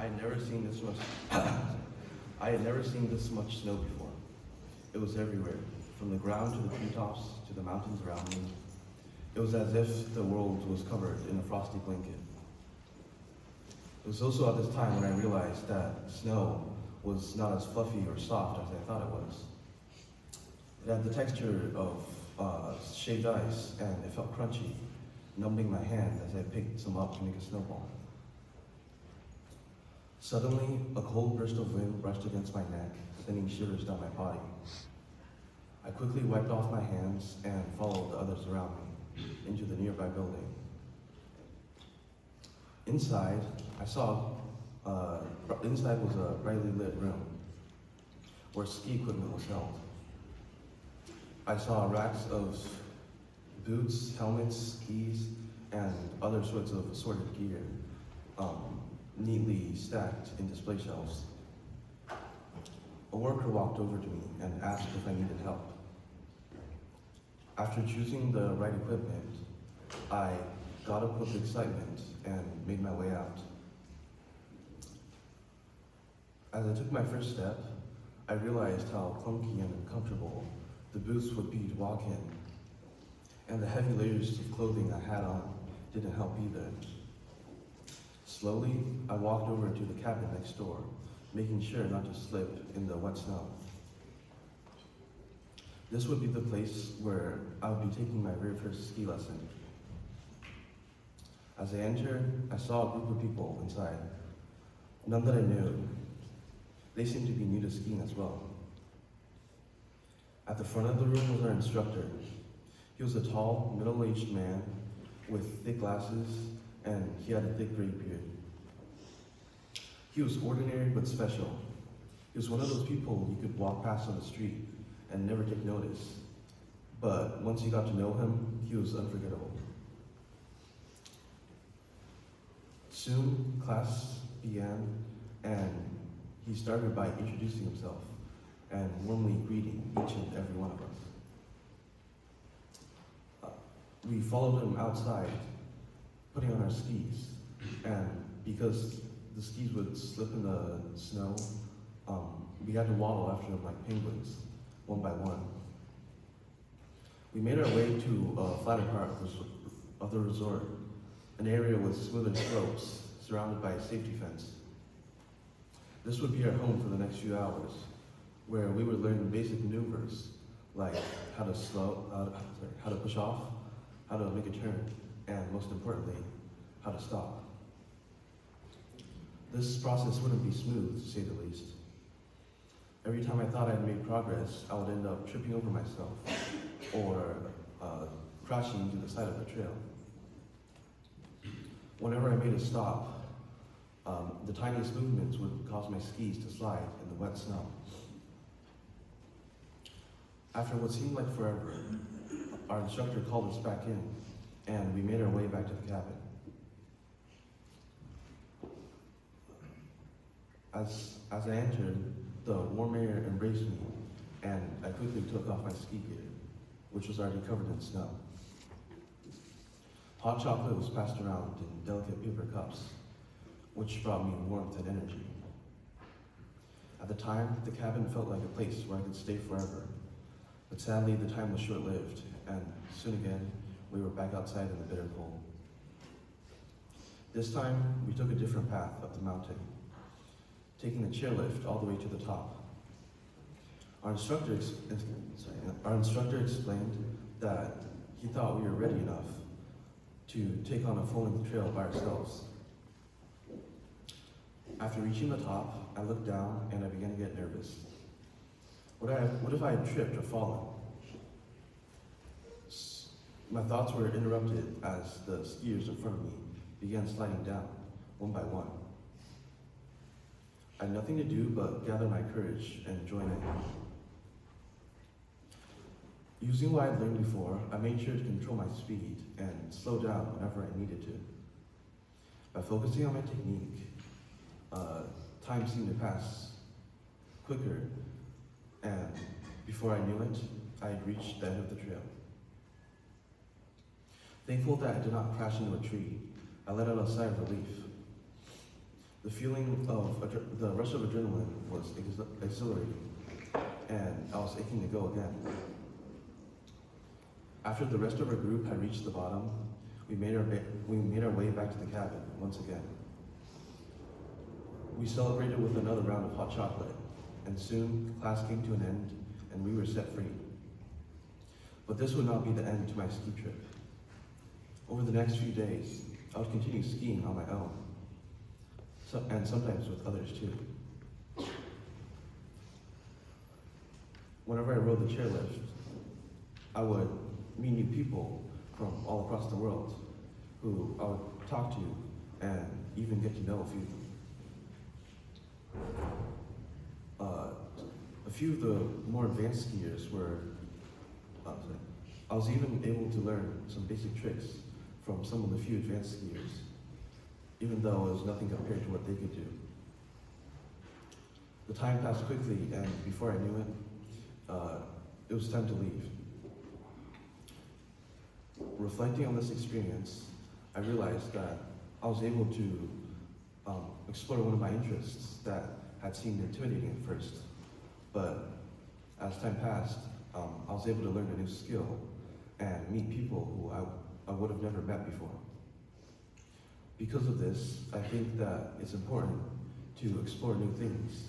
I had never seen this much. I had never seen this much snow before. It was everywhere, from the ground to the treetops to the mountains around me. It was as if the world was covered in a frosty blanket. It was also at this time when I realized that snow was not as fluffy or soft as I thought it was. It had the texture of shaved ice, and it felt crunchy, numbing my hand as I picked some up to make a snowball. Suddenly, a cold burst of wind brushed against my neck, sending shivers down my body. I quickly wiped off my hands and followed the others around me into the nearby building. Inside, inside was a brightly lit room where ski equipment was held. I saw racks of boots, helmets, skis, and other sorts of assorted gear neatly stacked in display shelves. A worker walked over to me and asked if I needed help. After choosing the right equipment, I got up with excitement and made my way out. As I took my first step, I realized how clunky and uncomfortable the boots would be to walk in, and the heavy layers of clothing I had on didn't help either. Slowly, I walked over to the cabin next door, making sure not to slip in the wet snow. This would be the place where I would be taking my very first ski lesson. As I entered, I saw a group of people inside, none that I knew. They seemed to be new to skiing as well. At the front of the room was our instructor. He was a tall, middle-aged man with thick glasses, and he had a thick gray beard. He was ordinary but special. He was one of those people you could walk past on the street and never take notice. But once you got to know him, he was unforgettable. Soon, class began, and he started by introducing himself and warmly greeting each and every one of us. We followed him outside, putting on our skis, and because the skis would slip in the snow, we had to waddle after them like penguins, one by one. We made our way to a flatter part of the resort, an area with smoother slopes surrounded by a safety fence. This would be our home for the next few hours, where we would learn basic maneuvers like how to push off, how to make a turn, and most importantly, how to stop. This process wouldn't be smooth, to say the least. Every time I thought I'd made progress, I would end up tripping over myself or crashing into the side of the trail. Whenever I made a stop, the tiniest movements would cause my skis to slide in the wet snow. After what seemed like forever, our instructor called us back in, and we made our way back to the cabin. As I entered, the warm air embraced me, and I quickly took off my ski gear, which was already covered in snow. Hot chocolate was passed around in delicate paper cups, which brought me warmth and energy. At the time, the cabin felt like a place where I could stay forever, but sadly the time was short-lived, and soon again, we were back outside in the bitter cold. This time, we took a different path up the mountain, taking the chairlift all the way to the top. Our instructor explained that he thought we were ready enough to take on a full-length trail by ourselves. After reaching the top, I looked down and I began to get nervous. What if I had tripped or fallen? My thoughts were interrupted as the skiers in front of me began sliding down, one by one. I had nothing to do but gather my courage and join in. Using what I'd learned before, I made sure to control my speed and slow down whenever I needed to. By focusing on my technique, time seemed to pass quicker, and before I knew it, I had reached the end of the trail. Thankful that I did not crash into a tree, I let out a sigh of relief. The feeling of the rush of adrenaline was exhilarating, and I was aching to go again. After the rest of our group had reached the bottom, we made our way back to the cabin once again. We celebrated with another round of hot chocolate, and soon class came to an end and we were set free. But this would not be the end to my ski trip. Over the next few days, I would continue skiing on my own, and sometimes with others too. Whenever I rode the chairlift, I would meet new people from all across the world who I would talk to and even get to know a few of them. A few of the more advanced skiers I was even able to learn some basic tricks from some of the few advanced skiers, even though it was nothing compared to what they could do. The time passed quickly, and before I knew it was time to leave. Reflecting on this experience, I realized that I was able to explore one of my interests that had seemed intimidating at first, but as time passed, I was able to learn a new skill and meet people who I would have never met before. Because of this, I think that it's important to explore new things,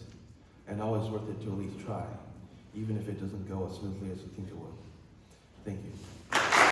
and always worth it to at least try, even if it doesn't go as smoothly as you think it would. Thank you.